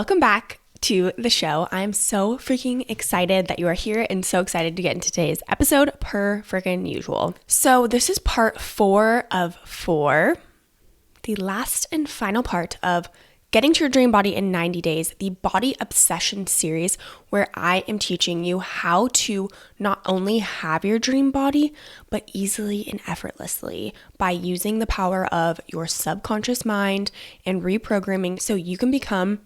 Welcome back to the show. I'm so freaking excited that you are here and so excited to get into today's episode per freaking usual. So this is part 4 of 4, the last and final part of Getting to Your Dream Body in 90 Days, the Body Obsession series, where I am teaching you how to not only have your dream body, but easily and effortlessly by using the power of your subconscious mind and reprogramming so you can become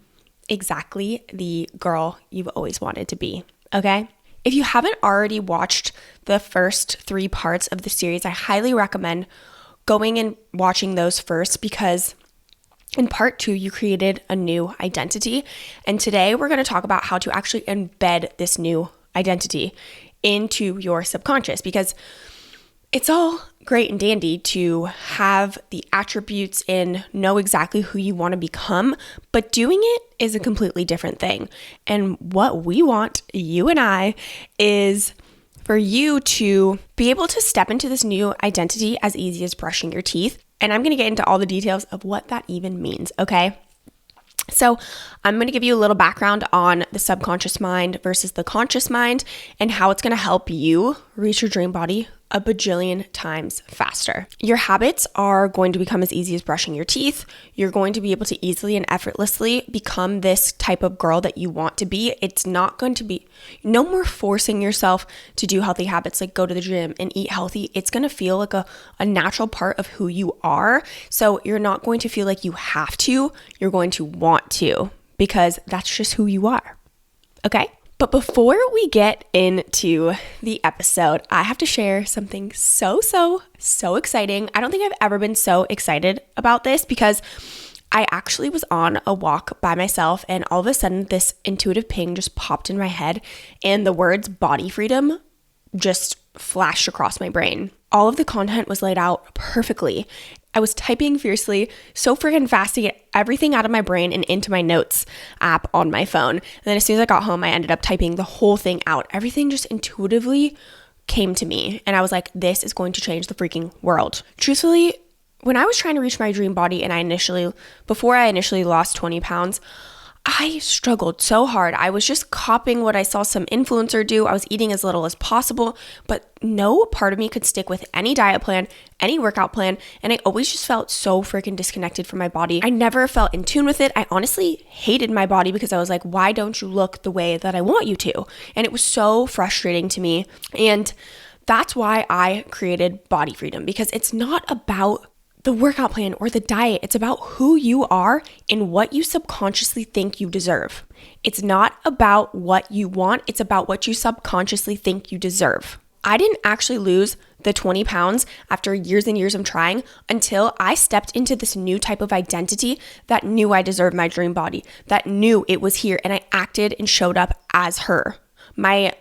exactly the girl you've always wanted to be, okay? If you haven't already watched the first 3 parts of the series, I highly recommend going and watching those first because in part 2, you created a new identity. And today we're going to talk about how to actually embed this new identity into your subconscious, because it's all great and dandy to have the attributes and know exactly who you want to become, but doing it is a completely different thing. And what we want, you and I, is for you to be able to step into this new identity as easy as brushing your teeth. And I'm going to get into all the details of what that even means, okay? So I'm going to give you a little background on the subconscious mind versus the conscious mind and how it's going to help you reach your dream body a bajillion times faster. Your habits are going to become as easy as brushing your teeth. You're going to be able to easily and effortlessly become this type of girl that you want to be. It's not going to be no more forcing yourself to do healthy habits like go to the gym and eat healthy. It's going to feel like a natural part of who you are. So you're not going to feel like you have to. You're going to want to, because that's just who you are. Okay? But before we get into the episode, I have to share something so exciting. I don't think I've ever been so excited about this, because I actually was on a walk by myself and all of a sudden this intuitive ping just popped in my head and the words body freedom just flashed across my brain. All of the content was laid out perfectly. I was typing fiercely, so freaking fast to get everything out of my brain and into my notes app on my phone. And then as soon as I got home, I ended up typing the whole thing out. Everything just intuitively came to me. And I was like, this is going to change the freaking world. Truthfully, when I was trying to reach my dream body and before I initially lost 20 pounds, I struggled so hard. I was just copying what I saw some influencer do. I was eating as little as possible, but no part of me could stick with any diet plan, any workout plan, and I always just felt so freaking disconnected from my body. I never felt in tune with it. I honestly hated my body because I was like, why don't you look the way that I want you to? And it was so frustrating to me. And that's why I created Body Freedom, because it's not about the workout plan or the diet. It's about who you are and what you subconsciously think you deserve. It's not about what you want. It's about what you subconsciously think you deserve. I didn't actually lose the 20 pounds after years and years of trying until I stepped into this new type of identity that knew I deserved my dream body, that knew it was here, and I acted and showed up as her. My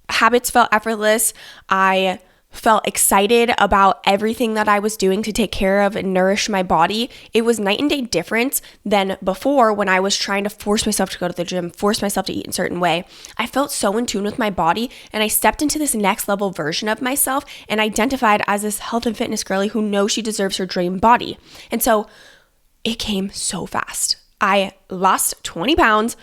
habits felt effortless. I felt excited about everything that I was doing to take care of and nourish my body. It was night and day difference than before when I was trying to force myself to go to the gym, force myself to eat in a certain way. I felt so in tune with my body, and I stepped into this next level version of myself and identified as this health and fitness girly who knows she deserves her dream body. And so it came so fast. I lost 20 pounds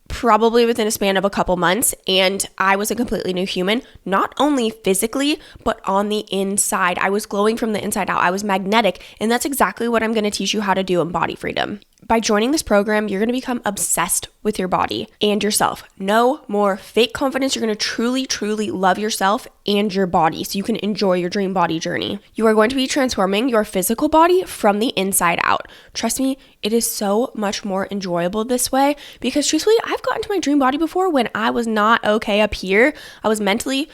probably within a span of a couple months, and I was a completely new human, not only physically, but on the inside. I was glowing from the inside out. I was magnetic, and that's exactly what I'm going to teach you how to do in Body Freedom. By joining this program, you're going to become obsessed with your body and yourself. No more fake confidence. You're going to truly love yourself and your body so you can enjoy your dream body journey. You are going to be transforming your physical body from the inside out. Trust me, it is so much more enjoyable this way, because truthfully, I've gotten to my dream body before when I was not okay up here. I was mentally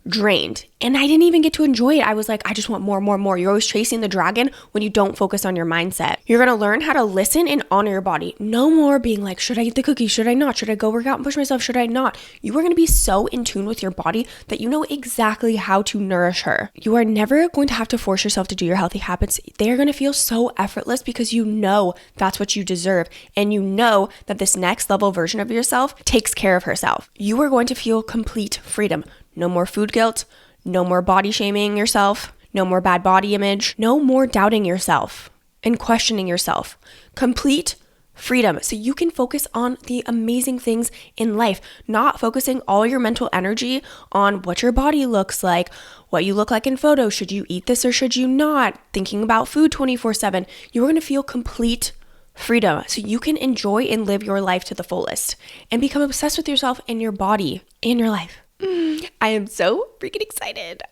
drained and I didn't even get to enjoy it. I was like, I just want more. You're always chasing the dragon when you don't focus on your mindset. You're going to learn how to listen and honor your body. No more being like, should I eat the cookie? Should I not? Should I go work out and push myself? Should I not? You are going to be so in tune with your body that you know exactly how to nourish her. You are never going to have to force yourself to do your healthy habits. They are going to feel so effortless because you know that's what you deserve. And you know that this next level version of yourself takes care of herself. You are going to feel complete freedom. No more food guilt, no more body shaming yourself, no more bad body image, no more doubting yourself and questioning yourself. Complete freedom so you can focus on the amazing things in life, not focusing all your mental energy on what your body looks like, what you look like in photos, should you eat this or should you not, thinking about food 24/7. You're going to feel complete freedom so you can enjoy and live your life to the fullest and become obsessed with yourself and your body and your life. I am so freaking excited.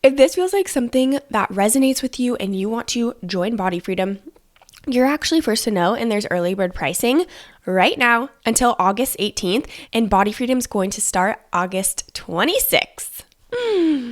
If this feels like something that resonates with you and you want to join Body Freedom, you're actually first to know, and there's early bird pricing right now until August 18th, and Body Freedom is going to start August 26th.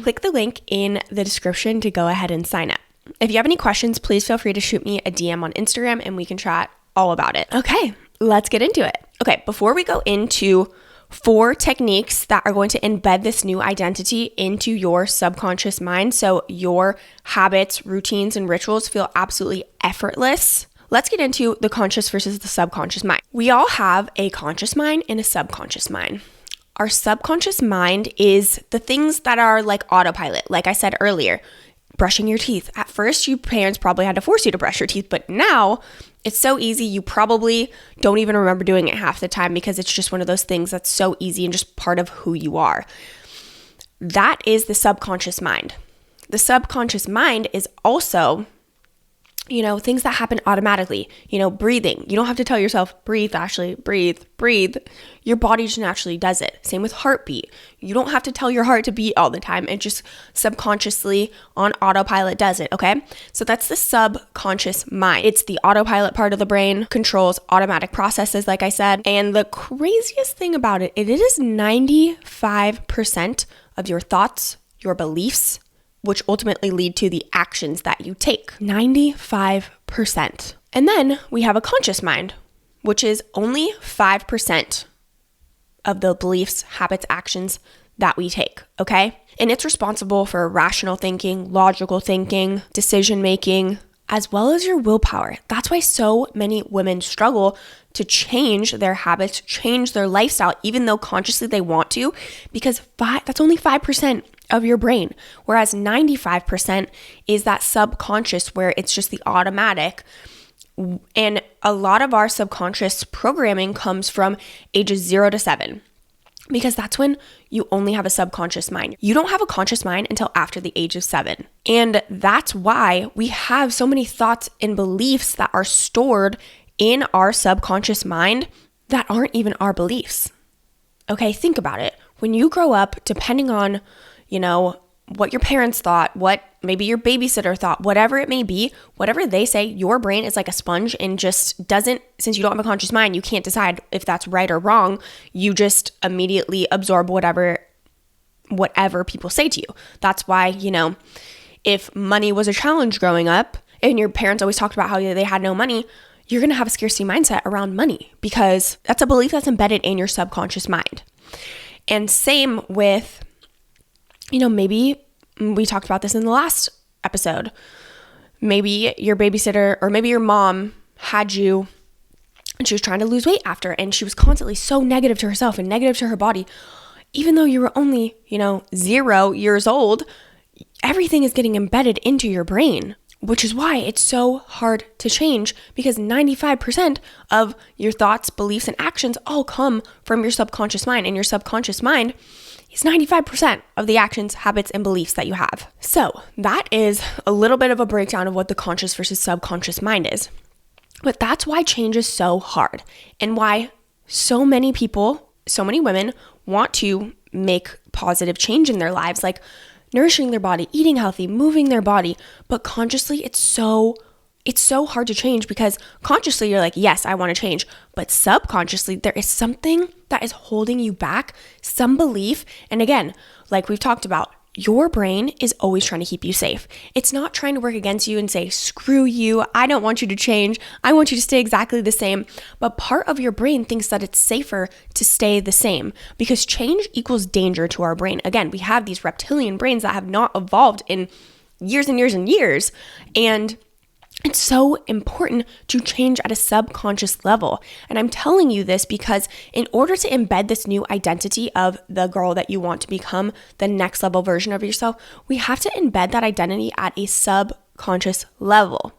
Click the link in the description to go ahead and sign up. If you have any questions, please feel free to shoot me a DM on Instagram and we can chat all about it. Okay, let's get into it. Okay, before we go into 4 techniques that are going to embed this new identity into your subconscious mind so your habits, routines, and rituals feel absolutely effortless, let's get into the conscious versus the subconscious mind. We all have a conscious mind and a subconscious mind. Our subconscious mind is the things that are like autopilot. Like I said earlier, brushing your teeth. At first, your parents probably had to force you to brush your teeth, but now it's so easy. You probably don't even remember doing it half the time because it's just one of those things that's so easy and just part of who you are. That is the subconscious mind. The subconscious mind is also, things that happen automatically, breathing. You don't have to tell yourself, breathe, Ashley, breathe. Your body just naturally does it. Same with heartbeat. You don't have to tell your heart to beat all the time. It just subconsciously on autopilot does it, okay? So that's the subconscious mind. It's the autopilot part of the brain, controls automatic processes, like I said. And the craziest thing about it, it is 95% of your thoughts, your beliefs, which ultimately lead to the actions that you take. 95%. And then we have a conscious mind, which is only 5% of the beliefs, habits, actions that we take, okay? And it's responsible for rational thinking, logical thinking, decision making, as well as your willpower. That's why so many women struggle to change their habits, change their lifestyle, even though consciously they want to, because that's only 5% of your brain, whereas 95% is that subconscious where it's just the automatic. And a lot of our subconscious programming comes from ages 0 to 7, because that's when you only have a subconscious mind. You don't have a conscious mind until after the age of 7. And that's why we have so many thoughts and beliefs that are stored in our subconscious mind that aren't even our beliefs. Okay, think about it. When you grow up, depending on, what your parents thought, what maybe your babysitter thought, whatever it may be, whatever they say, your brain is like a sponge and just doesn't, since you don't have a conscious mind, you can't decide if that's right or wrong. You just immediately absorb whatever people say to you. That's why, if money was a challenge growing up and your parents always talked about how they had no money, you're going to have a scarcity mindset around money because that's a belief that's embedded in your subconscious mind. And same with, maybe we talked about this in the last episode. Maybe your babysitter or maybe your mom had you and she was trying to lose weight after, and she was constantly so negative to herself and negative to her body. Even though you were only, 0 years old, everything is getting embedded into your brain, which is why it's so hard to change, because 95% of your thoughts, beliefs, and actions all come from your subconscious mind, and your subconscious mind is 95% of the actions, habits, and beliefs that you have. So that is a little bit of a breakdown of what the conscious versus subconscious mind is. But that's why change is so hard, and why so many people, so many women want to make positive change in their lives, like nourishing their body, eating healthy, moving their body. But consciously, it's so hard to change, because consciously you're like, yes, I want to change. But subconsciously, there is something that is holding you back, some belief. And again, like we've talked about, your brain is always trying to keep you safe. It's not trying to work against you and say, screw you, I don't want you to change. I want you to stay exactly the same. But part of your brain thinks that it's safer to stay the same, because change equals danger to our brain. Again, we have these reptilian brains that have not evolved in years and years and years. And it's so important to change at a subconscious level. And I'm telling you this because in order to embed this new identity of the girl that you want to become, the next level version of yourself, we have to embed that identity at a subconscious level.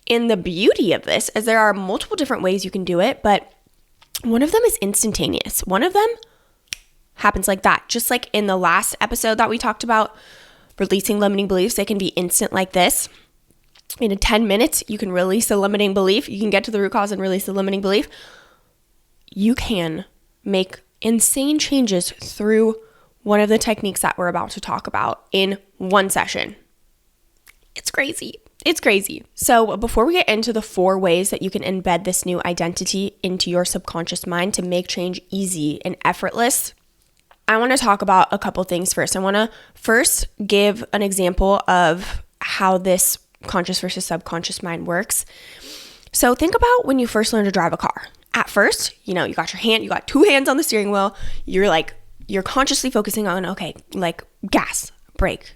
And the beauty of this is there are multiple different ways you can do it, but one of them is instantaneous. One of them happens like that. Just like in the last episode that we talked about, releasing limiting beliefs, they can be instant like this. In 10 minutes, you can release a limiting belief. You can get to the root cause and release the limiting belief. You can make insane changes through one of the techniques that we're about to talk about in one session. It's crazy. It's crazy. So before we get into the 4 ways that you can embed this new identity into your subconscious mind to make change easy and effortless, I want to talk about a couple things first. I want to first give an example of how this conscious versus subconscious mind works. So think about when you first learned to drive a car. At first, you got 2 hands on the steering wheel. You're consciously focusing on, okay, like gas, brake,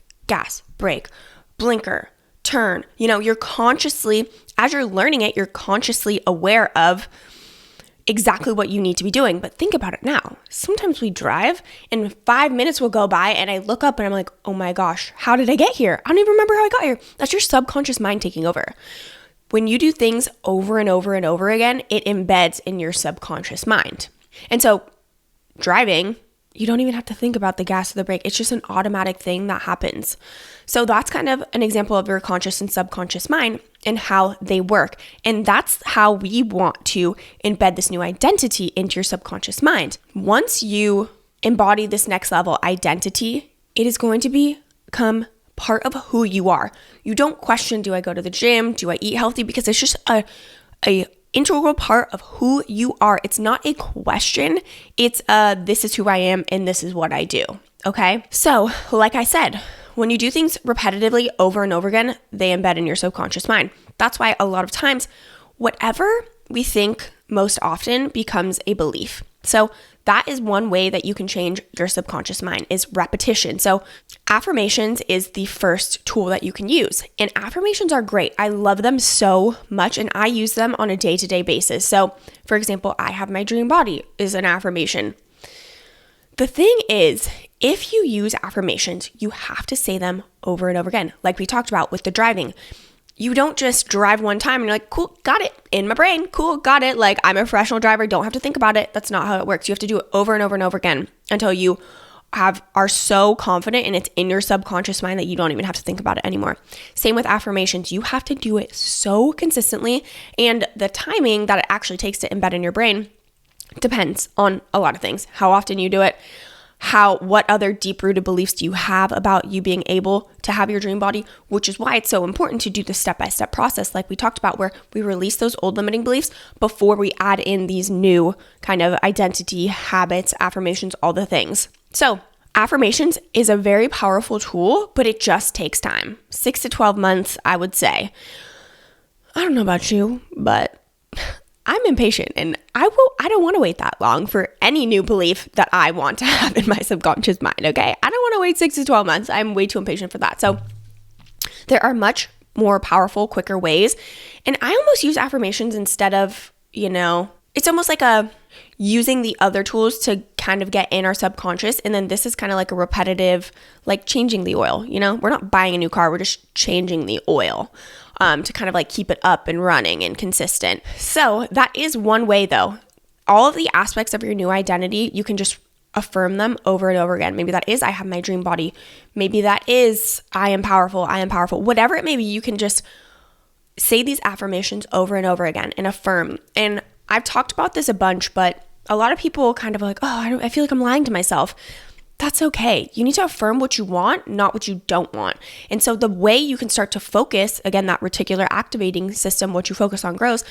blinker, turn. You're consciously, as you're learning it, you're consciously aware of exactly what you need to be doing. But think about it now. Sometimes we drive and 5 minutes will go by and I look up and I'm like, oh my gosh, how did I get here? I don't even remember how I got here. That's your subconscious mind taking over. When you do things over and over and over again, it embeds in your subconscious mind. And so driving, you don't even have to think about the gas or the brake. It's just an automatic thing that happens. So that's kind of an example of your conscious and subconscious mind and how they work. And that's how we want to embed this new identity into your subconscious mind. Once you embody this next level identity, it is going to become part of who you are. You don't question, do I go to the gym? Do I eat healthy? Because it's just a integral part of who you are. It's not a question. It's this is who I am and this is what I do. Okay? So, like I said, when you do things repetitively over and over again, they embed in your subconscious mind. That's why a lot of times, whatever we think most often becomes a belief. So that is one way that you can change your subconscious mind is repetition. So affirmations is the first tool that you can use. And affirmations are great. I love them so much and I use them on a day-to-day basis. So for example, I have my dream body is an affirmation. The thing is, if you use affirmations, you have to say them over and over again. Like we talked about with the driving. You don't just drive one time and you're like, cool, got it in my brain. Cool, got it. Like I'm a professional driver. Don't have to think about it. That's not how it works. You have to do it over and over and over again until you are so confident and it's in your subconscious mind that you don't even have to think about it anymore. Same with affirmations. You have to do it so consistently, and the timing that it actually takes to embed in your brain depends on a lot of things. How often you do it, what other deep-rooted beliefs do you have about you being able to have your dream body, which is why it's so important to do the step-by-step process like we talked about, where we release those old limiting beliefs before we add in these new kind of identity, habits, affirmations, all the things. So affirmations is a very powerful tool, but it just takes time. 6 to 12 months, I would say. I don't know about you, but I'm impatient and I don't want to wait that long for any new belief that I want to have in my subconscious mind, okay? I don't want to wait 6 to 12 months. I'm way too impatient for that. So there are much more powerful, quicker ways. And I almost use affirmations instead of, it's almost like using the other tools to kind of get in our subconscious. And then this is kind of like a repetitive, like changing the oil, We're not buying a new car. We're just changing the oil. To kind of like keep it up and running and consistent. So that is one way though. All of the aspects of your new identity, you can just affirm them over and over again. Maybe that is, I have my dream body. Maybe that is, I am powerful. Whatever it may be, you can just say these affirmations over and over again and affirm. And I've talked about this a bunch, but a lot of people kind of like, oh, I feel like I'm lying to myself. That's okay. You need to affirm what you want, not what you don't want. And so the way you can start to focus, again, that reticular activating system, what you focus on grows,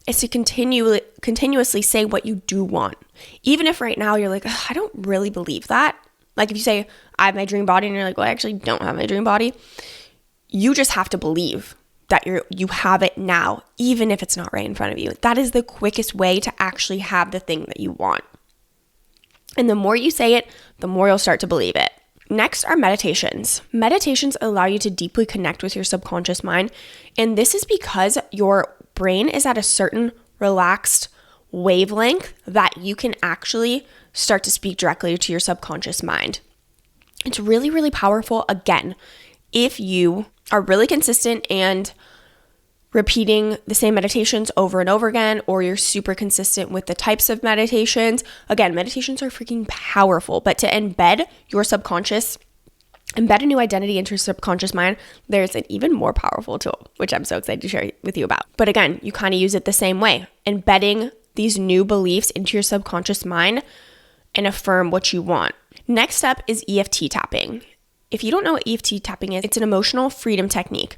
is to continuously say what you do want. Even if right now you're like, I don't really believe that. Like if you say, I have my dream body, and you're like, well, I actually don't have my dream body. You just have to believe that you have it now, even if it's not right in front of you. That is the quickest way to actually have the thing that you want. And the more you say it, the more you'll start to believe it. Next are meditations. Meditations allow you to deeply connect with your subconscious mind. And this is because your brain is at a certain relaxed wavelength that you can actually start to speak directly to your subconscious mind. It's really, really powerful, again, if you are really consistent and repeating the same meditations over and over again, or you're super consistent with the types of meditations. Again, meditations are freaking powerful, but to embed a new identity into your subconscious mind, there's an even more powerful tool, which I'm so excited to share with you about. But again, you kind of use it the same way, embedding these new beliefs into your subconscious mind and affirm what you want. Next up is EFT tapping. If you don't know what EFT tapping is, it's an emotional freedom technique.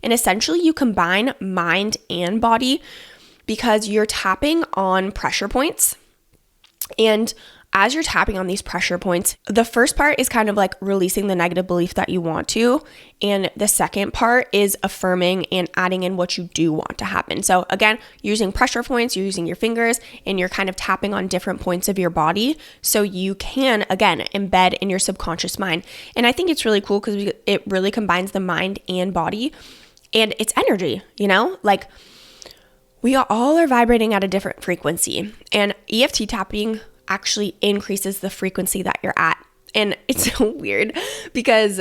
And essentially you combine mind and body because you're tapping on pressure points. And as you're tapping on these pressure points, the first part is kind of like releasing the negative belief that you want to. And the second part is affirming and adding in what you do want to happen. So again, using pressure points, you're using your fingers and you're kind of tapping on different points of your body so you can, again, embed in your subconscious mind. And I think it's really cool because it really combines the mind and body and it's energy, like we all are vibrating at a different frequency, and EFT tapping actually increases the frequency that you're at. And it's so weird because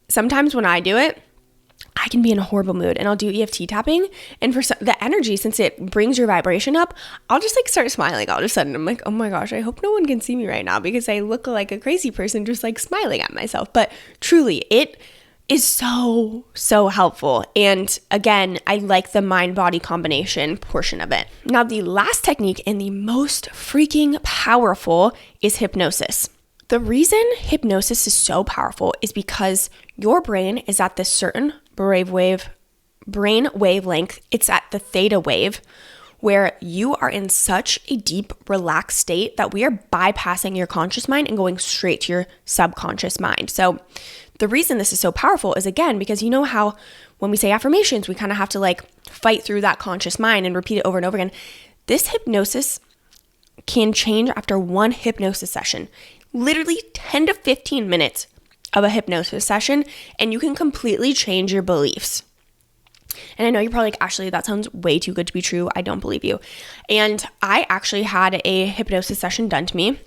sometimes when I do it, I can be in a horrible mood and I'll do EFT tapping, and for the energy, since it brings your vibration up, I'll just like start smiling all of a sudden. I'm like, oh my gosh, I hope no one can see me right now because I look like a crazy person just like smiling at myself. But truly, it is so, so helpful. And again, I like the mind-body combination portion of it. Now, the last technique and the most freaking powerful is hypnosis. The reason hypnosis is so powerful is because your brain is at this certain brain wavelength. It's at the theta wave where you are in such a deep, relaxed state that we are bypassing your conscious mind and going straight to your subconscious mind. So the reason this is so powerful is, again, because you know how when we say affirmations, we kind of have to like fight through that conscious mind and repeat it over and over again. This hypnosis can change after one hypnosis session, literally 10 to 15 minutes of a hypnosis session, and you can completely change your beliefs. And I know you're probably like, Ashley, that sounds way too good to be true. I don't believe you. And I actually had a hypnosis session done to me.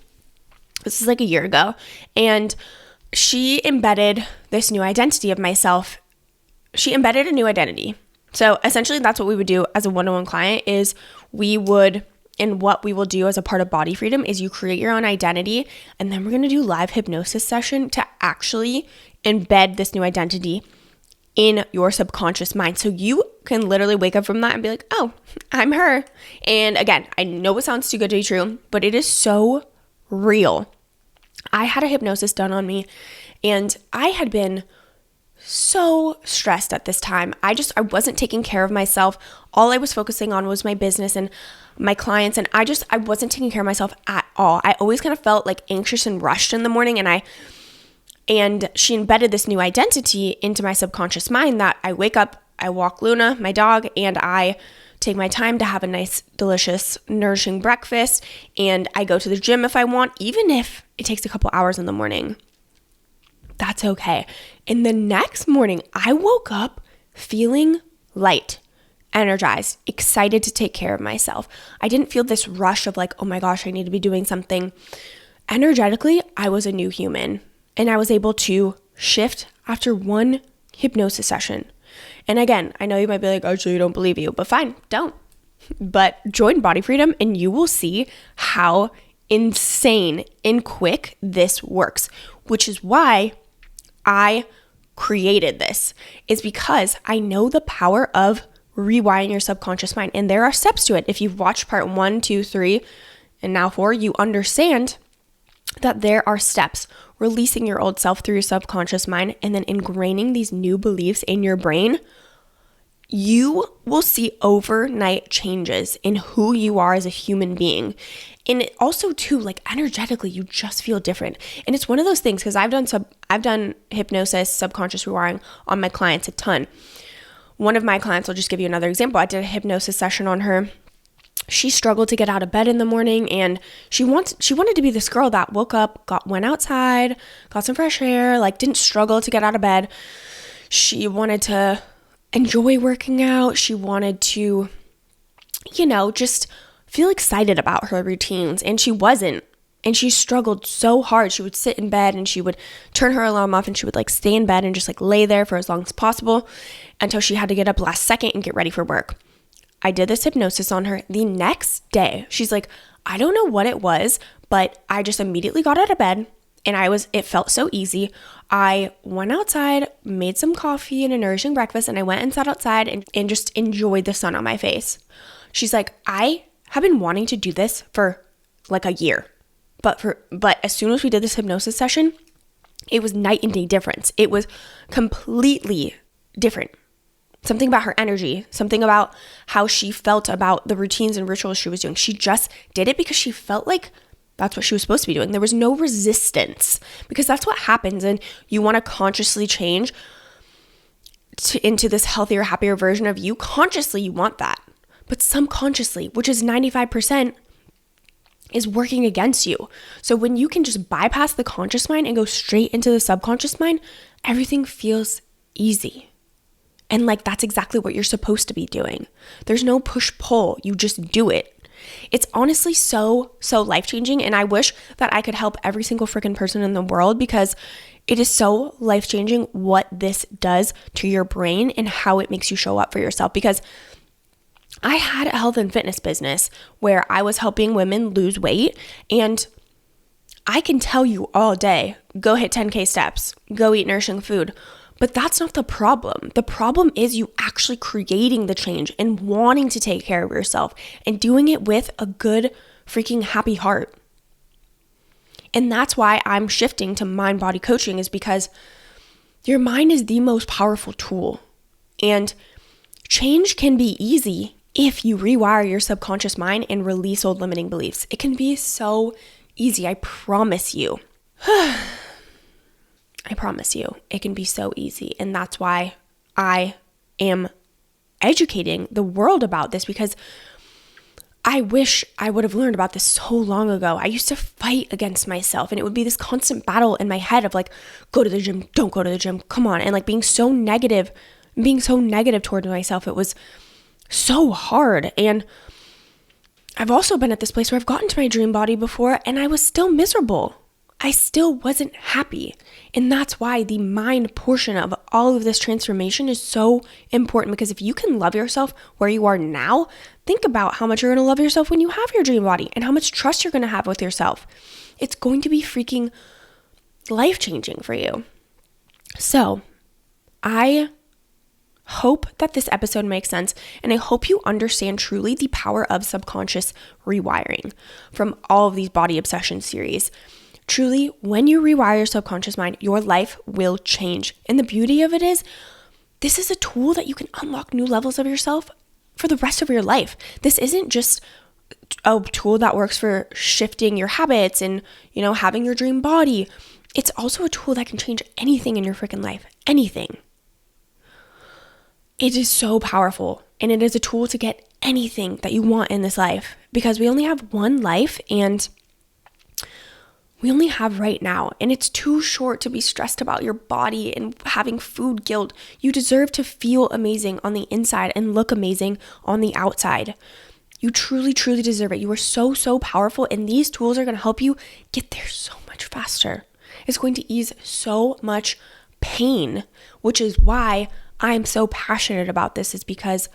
This is like a year ago. And she embedded this new identity of myself. She embedded a new identity. So essentially that's what we would do as a one-on-one client is what we will do as a part of Body Freedom is you create your own identity, and then we're going to do live hypnosis session to actually embed this new identity in your subconscious mind. So you can literally wake up from that and be like, oh, I'm her. And again, I know it sounds too good to be true, but it is so real. I had a hypnosis done on me and I had been so stressed at this time. I wasn't taking care of myself. All I was focusing on was my business and my clients. And I wasn't taking care of myself at all. I always kind of felt like anxious and rushed in the morning. And she embedded this new identity into my subconscious mind that I wake up, I walk Luna, my dog, and I take my time to have a nice, delicious, nourishing breakfast. And I go to the gym if I want, even if it takes a couple hours in the morning. That's okay. And the next morning, I woke up feeling light, energized, excited to take care of myself. I didn't feel this rush of like, oh my gosh, I need to be doing something. Energetically, I was a new human. And I was able to shift after one hypnosis session. And again, I know you might be like, actually, I don't believe you, but fine, don't. But join Body Freedom and you will see how insane and quick this works, which is why I created this, is because I know the power of rewiring your subconscious mind. And there are steps to it. If you've watched part 1, 2, 3, and now 4, you understand that there are steps. Releasing your old self through your subconscious mind and then ingraining these new beliefs in your brain, you will see overnight changes in who you are as a human being. And it also too, like energetically, you just feel different. And it's one of those things, because I've done hypnosis, subconscious rewiring on my clients a ton. One of my clients, I'll just give you another example. I did a hypnosis session on her. She struggled to get out of bed in the morning, and she wanted to be this girl that woke up, went outside, got some fresh air, like didn't struggle to get out of bed. She wanted to enjoy working out. She wanted to, just feel excited about her routines, and she wasn't. And she struggled so hard. She would sit in bed and she would turn her alarm off and she would like stay in bed and just like lay there for as long as possible until she had to get up last second and get ready for work. I did this hypnosis on her. The next day, she's like, I don't know what it was, but I just immediately got out of bed and it felt so easy. I went outside, made some coffee and a nourishing breakfast, and I went and sat outside and just enjoyed the sun on my face. She's like, I have been wanting to do this for like a year. But as soon as we did this hypnosis session, it was night and day difference. It was completely different. Something about her energy, something about how she felt about the routines and rituals she was doing. She just did it because she felt like that's what she was supposed to be doing. There was no resistance, because that's what happens. And you want to consciously change into this healthier, happier version of you. Consciously, you want that. But subconsciously, which is 95%, is working against you. So when you can just bypass the conscious mind and go straight into the subconscious mind, everything feels easy. And like that's exactly what you're supposed to be doing. There's no push-pull. You just do it. It's honestly so life-changing. And I wish that I could help every single freaking person in the world, because it is so life-changing what this does to your brain and how it makes you show up for yourself. Because I had a health and fitness business where I was helping women lose weight, and I can tell you all day, go hit 10K steps, go eat nourishing food, but that's not the problem. The problem is you actually creating the change and wanting to take care of yourself and doing it with a good freaking happy heart. And that's why I'm shifting to mind-body coaching, is because your mind is the most powerful tool, and change can be easy if you rewire your subconscious mind and release old limiting beliefs. It can be so easy. I promise you. I promise you, it can be so easy. And that's why I am educating the world about this, because I wish I would have learned about this so long ago. I used to fight against myself, and it would be this constant battle in my head of like, go to the gym, don't go to the gym, come on. And like being so negative towards myself. It was so hard. And I've also been at this place where I've gotten to my dream body before and I was still miserable. I still wasn't happy. And that's why the mind portion of all of this transformation is so important, because if you can love yourself where you are now, think about how much you're going to love yourself when you have your dream body and how much trust you're going to have with yourself. It's going to be freaking life-changing for you. So I hope that this episode makes sense, and I hope you understand truly the power of subconscious rewiring from all of these body obsession series. Truly, when you rewire your subconscious mind, your life will change. And the beauty of it is, this is a tool that you can unlock new levels of yourself for the rest of your life. This isn't just a tool that works for shifting your habits and, having your dream body. It's also a tool that can change anything in your freaking life. Anything. It is so powerful, and it is a tool to get anything that you want in this life, because we only have one life, and we only have right now, and it's too short to be stressed about your body and having food guilt. You deserve to feel amazing on the inside and look amazing on the outside. You truly, truly deserve it. You are so, so powerful, and these tools are going to help you get there so much faster. It's going to ease so much pain, which is why I'm so passionate about this, is because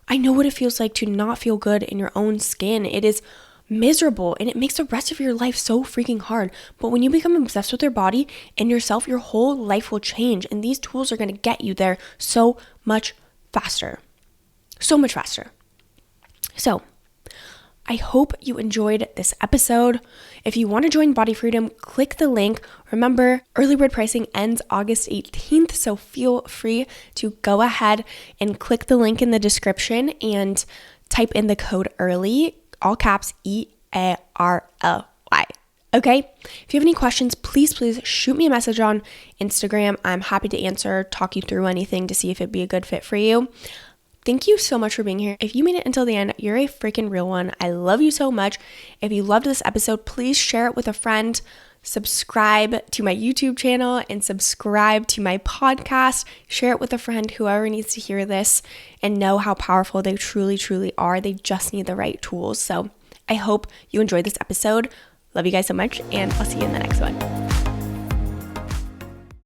I know what it feels like to not feel good in your own skin. It is miserable, and it makes the rest of your life so freaking hard. But when you become obsessed with your body and yourself, your whole life will change, and these tools are going to get you there so much faster. So much faster. So I hope you enjoyed this episode. If you want to join Body Freedom, click the link. Remember, early bird pricing ends August 18th, so feel free to go ahead and click the link in the description and type in the code EARLY, all caps EARLY. Okay? If you have any questions, please shoot me a message on Instagram. I'm happy to answer, talk you through anything to see if it'd be a good fit for you. Thank you so much for being here. If you made it until the end, you're a freaking real one. I love you so much. If you loved this episode, please share it with a friend. Subscribe to my YouTube channel and subscribe to my podcast. Share it with a friend, whoever needs to hear this and know how powerful they truly, truly are. They just need the right tools. So I hope you enjoyed this episode. Love you guys so much, and I'll see you in the next one.